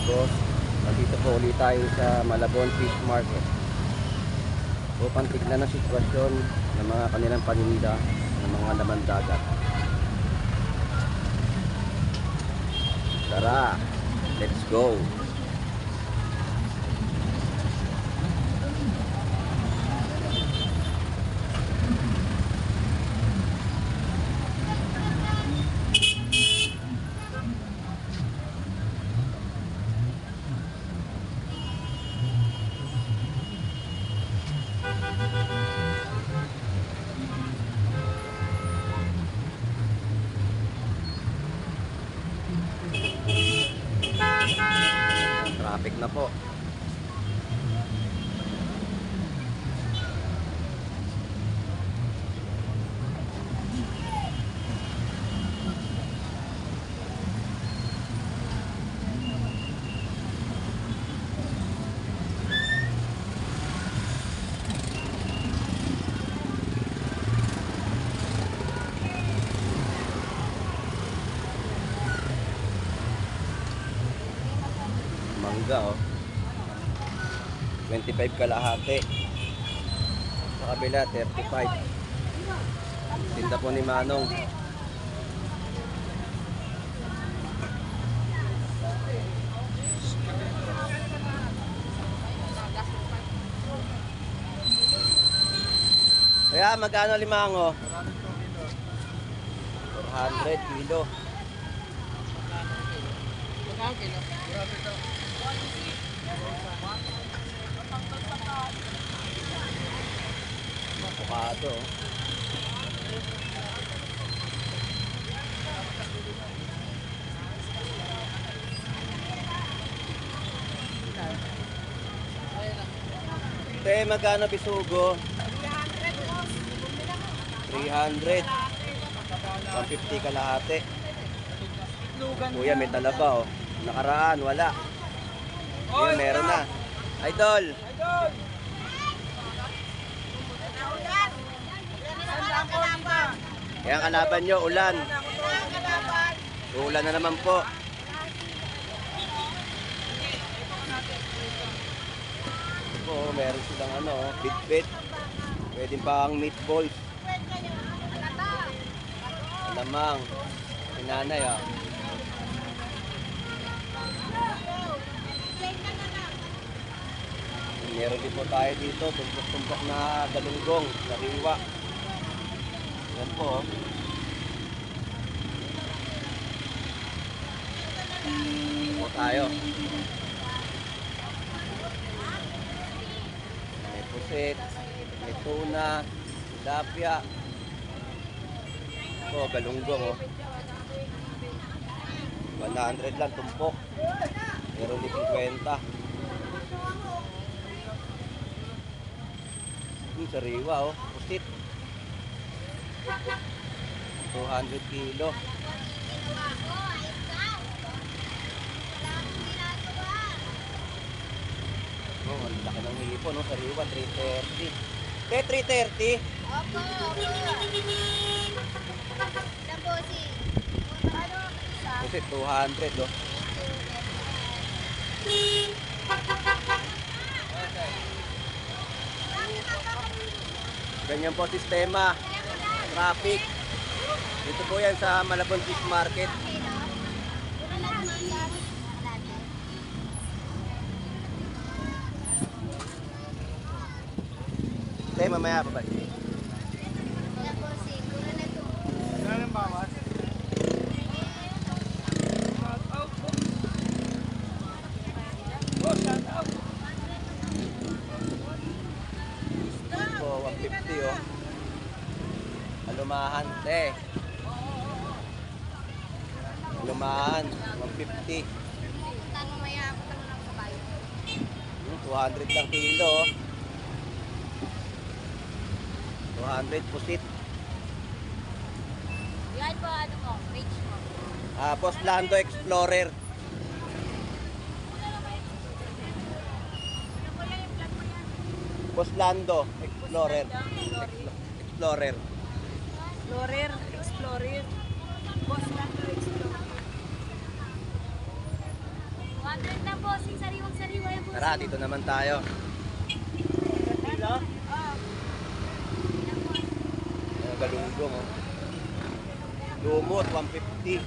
boss. Nandito po ulit tayo sa Malabon Fish Market upang tignan ang sitwasyon ng mga kanilang paninda ng mga laman dagat. Tara, let's go! Traffic na po. Mangga oh. 25 kalahati. Sa kabila 35. Tinda po ni Manong. Kaya magkano limango? 400 kilo. Avocado. Te, magkano bisugo? 300. 150 kalahati. Kuya, may talaba oh. Nakaraan, wala. Ngayon, meron na. Idol! Kaya ang kalaban nyo, ulan. Ulan na naman po. Ito po, meron silang ano, bit-bit. Pwede pang meatballs. Alamang. Sinanay ah. Meron din po tayo dito, tumpok-tumpok na galunggong, nariwa. Yan po. Po tayo. May pusit, may tuna, tilapia. Po, galunggong oh. 100 lang tumpok. Meron din 50. Sariwa oh, pusit. 200 kilo. Oh, ang laki ng hipo no, sariwa 330. Te 330? Opo, opo. Taposi. Ano? Pusit 200 oh. Ganyan po sistema. Traffic. Dito po yan sa Malabon Fish Market. Tay, mamaya pa ba? Taposi. Puro na ito. Wala nang bawas. Po, 150 oh. Alumahan, te. Alumahan, 150. Tanong maya ako tanong ng kabayo. 200 lang kilo oh. 200 pusit. Yan po, ano mo, page mo. Post Lando Explorer. Post Lando Explorer. Explorer. Explorer. Boss Lando Explorer. 100 na bossing, sariwang-sariwa yung bossing. Tara, dito naman tayo. Ayan, galunggong, oh. Lumot, 150.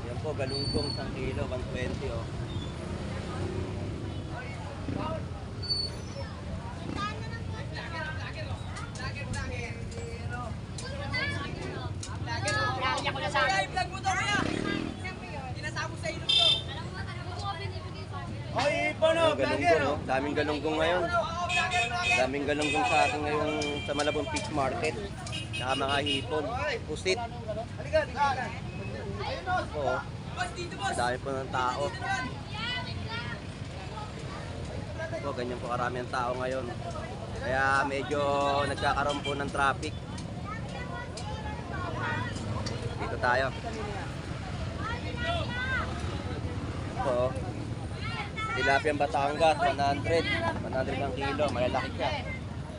Yan po, galunggong, 1 kilo, 120, oh. Ayan, galunggong, oh. Daming galunggong ngayon. Daming galunggong sa atin ngayon sa Malabon Fish Market. Saka mga hipon, pusit. Oo. Dami po ng tao. Po, ganyan po karami ang tao ngayon. Kaya medyo nagkakaroon po ng traffic. Dito tayo. Po. Tilapia Batangas, 100. 100 ang kilo, malalaki siya.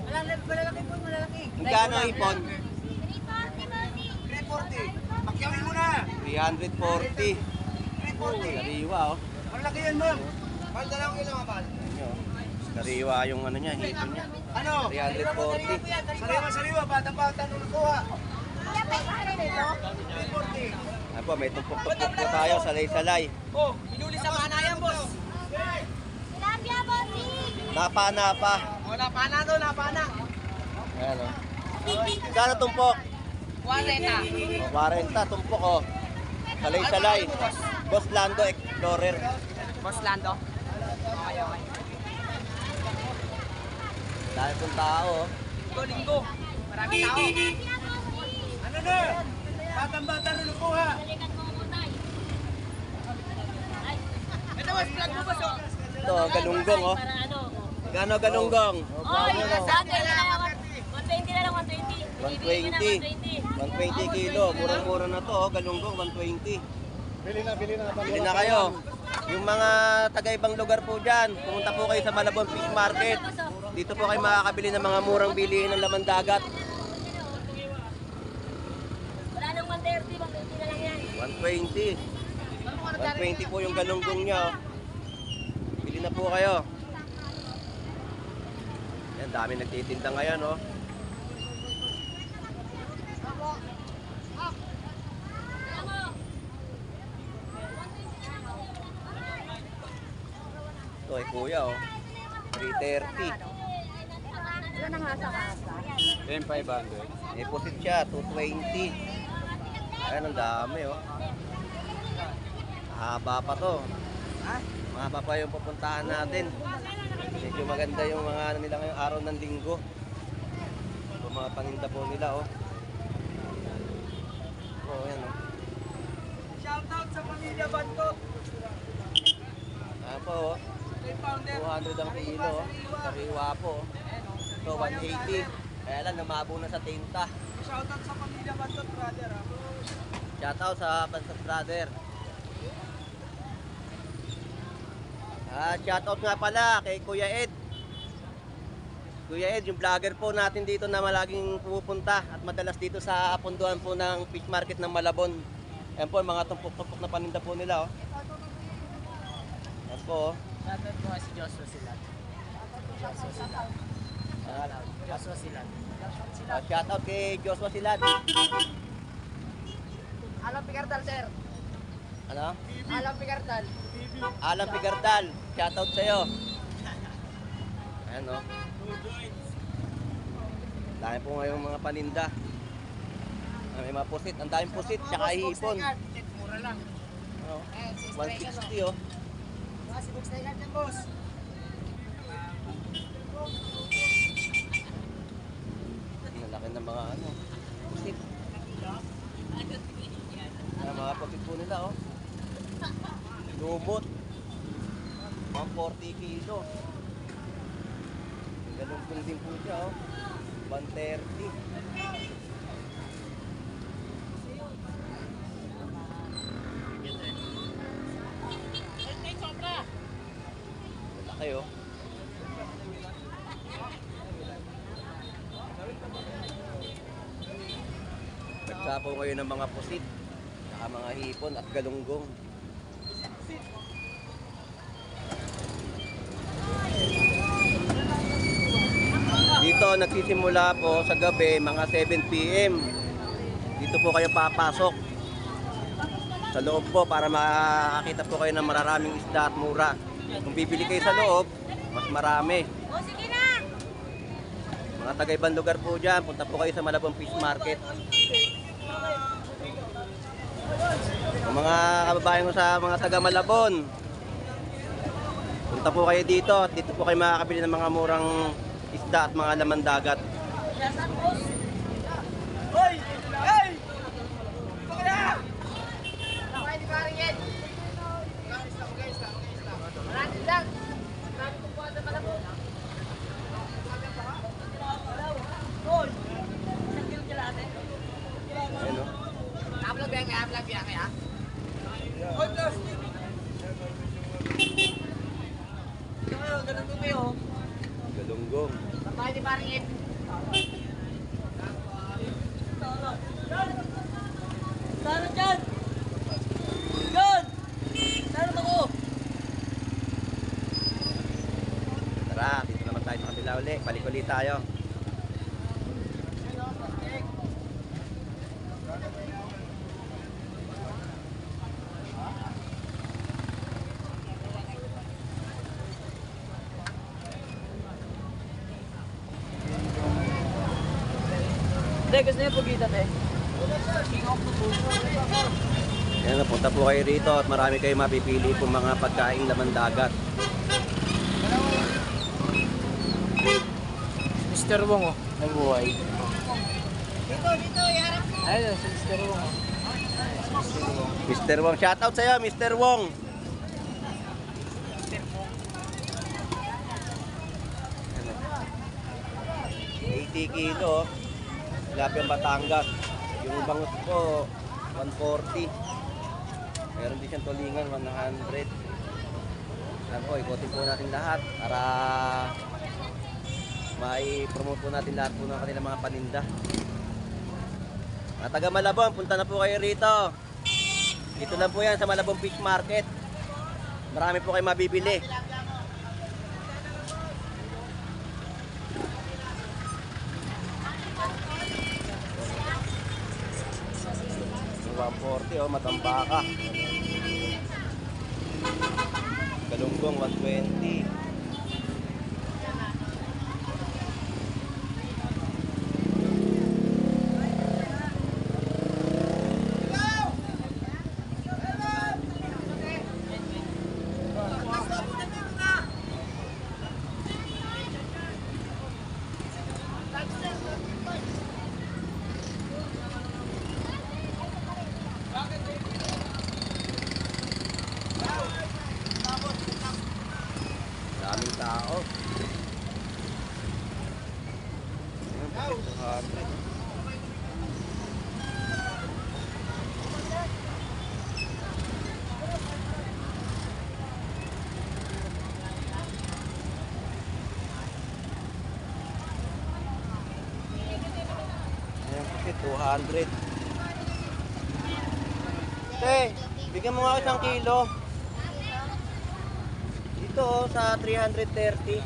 Malalaki po, malalaki. Magkano ang ipon? 340. Pakyawin mo na. 340. 340. Kariwa, oh. Malaki yan, ma'am. Mahal na lang kilo, mabal. Ano, kariwa yung ano niya, hipon niya. Ano? 340. Sariwa, batang-bata nung nakuha. 340. Ano po, may tumpok-tumpok po tayo, salay-salay. Oh, hinuli sa panayan, boss. Tilapia bossing! Napa-napa. Oh, napana to, napana. Ayan, oh. Magkano tumpok? 40. 40 tumpok, oh. Salay-salay. Boss Lando Explorer. Boss Lando. Okay. Dahil pong tao, oh. Linggo. Marami tao. Ano na? Batang-bata nung nakuha. Balikan mo mo tayo. Ito, boss, vlog mo, boss. Oh. Ito, galunggong, oh. Para ano? Gano galunggong? Oh, yung sa akin na lang. 120 na lang, 120. Bibigyan ko na 120 kilo. Murang-mura na to, oh. Galunggong, 120. Bili na kayo. Yung mga taga-ibang lugar po dyan, pumunta po kayo sa Malabon Fish Market. Dito po kayo makakabili ng mga murang bilihin ng laman dagat. Wala nang 130, 120 na lang yan. 120. 120 po yung galunggong niya, oh. Bili na po kayo. Yan, dami nagtitinda ngayon, oh. Ito ay kuya, oh. 330. Wala nang hasa-hasa. 500. May pusit siya, 220. Ayan, ang dami, oh. Haba pa to. Mahaba pa yung pupuntahan natin. Medyo maganda yung mga ano nila ngayong araw ng linggo. Yung mga paninda po nila, oh. Oh, ayan, oh. Shoutout sa pamilya Bantot. Ayan po, oh. 3-pounder. 200 ang kilo, oh. Sariwa po, oh. Ito, 180. Kaya lang, namabo na sa tinta. Shoutout sa pamilya Bantot, brother. Shoutout sa Pansat Brother. Shoutout nga pala kay Kuya Ed. Kuya Ed, yung vlogger po natin dito na malaging pumupunta at madalas dito sa punduan po ng fish market ng Malabon. Ayan po, mga tumpok-tumpok na paninda po nila, oh. Ayan po, oh. Shoutout po si Joshua Silat. Joshua Silat. Shoutout kay Joshua Silad. Alam Picardal, sir. Ano? Alam Picardal. Alam Pigardal, shoutout sa'yo. Ayan, oh. Dami po ngayong mga paninda. May mga pusit, ang daming pusit, tsaka hipon. Mura lang. Oh, 160, oh. Si Box Tiger dyan, boss. Ang laki ng mga ano, pusit. Ayan, mga pusit po nila, oh. Lumot. 140 kilo. Ganun po din po siya, oh. 130. Laki, oh. Nagsapo ngayon ng mga pusit, saka mga hipon at galunggong. dito nagsisimula po sa gabi mga 7 PM. Dito po kayo papasok sa loob po para makakita po kayo ng mararaming isda at mura. Kung bibili kayo sa loob, mas marami. O, sige na! Mga taga-ibang lugar po dyan, punta po kayo sa Malabon Fish Market. Ang mga kababayan ko sa mga taga-Malabon, punta po kayo dito at dito po kayo makakabili ng mga murang isda at mga laman dagat. Hoy! Hey! Pagkala! Nakay di paring yan. Marami lang. Marami kong buwan na malabon. Ayan o. Upload ba yan kaya? Upload ba yan kaya? Ganun ko kayo. Galunggong. Nakay di paring yan. Saan dyan? Yun! Saan ako? Tara, dito naman tayo sa kabila uli. Balik ulit tayo. Hindi, gusto niyo pagkita eh. Ayan, napunta po kayo rito at marami kayo mapipili po mga pagkaing laman dagat. Mr. Wong oh, nagbuhay. Dito, yarap. Ayun, si Mr. Wong oh. Mr. Wong, shoutout sa'yo, Mr. Wong. Ano? 80 kilo, Tilapia Batangas. Yung bangus po, 140. Meron din siyang tulingan, 100. Ayan po, ikotin po natin lahat para mai-promote po natin lahat po ng kanilang mga paninda. Mga taga Malabon, punta na po kayo rito. Dito lang po yan sa Malabon Fish Market. Marami po kayo mabibili. Yung 140 oh, matambaka. Galunggong 120. Daming tao. Ayan, 200. Ayan, kasi 200. Te, bigyan mo nga ako isang kilo. Dito oh, sa 330.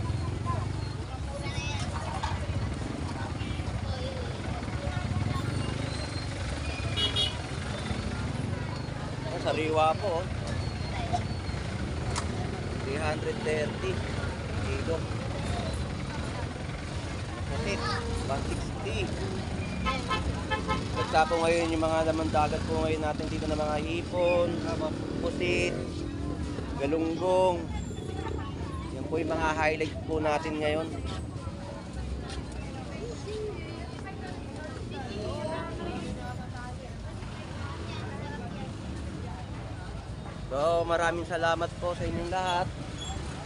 Oh, sariwa po oh. 330 kilo. Kasi 160. Basta po ngayon yung mga laman dagat po ngayon natin dito na mga hipon, pusit, galunggong. Yan po yung mga highlights po natin ngayon. So maraming salamat po sa inyong lahat.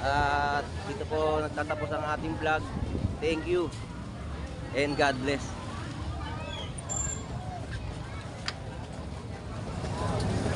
At dito po nagtatapos ang ating vlog. Thank you and God bless.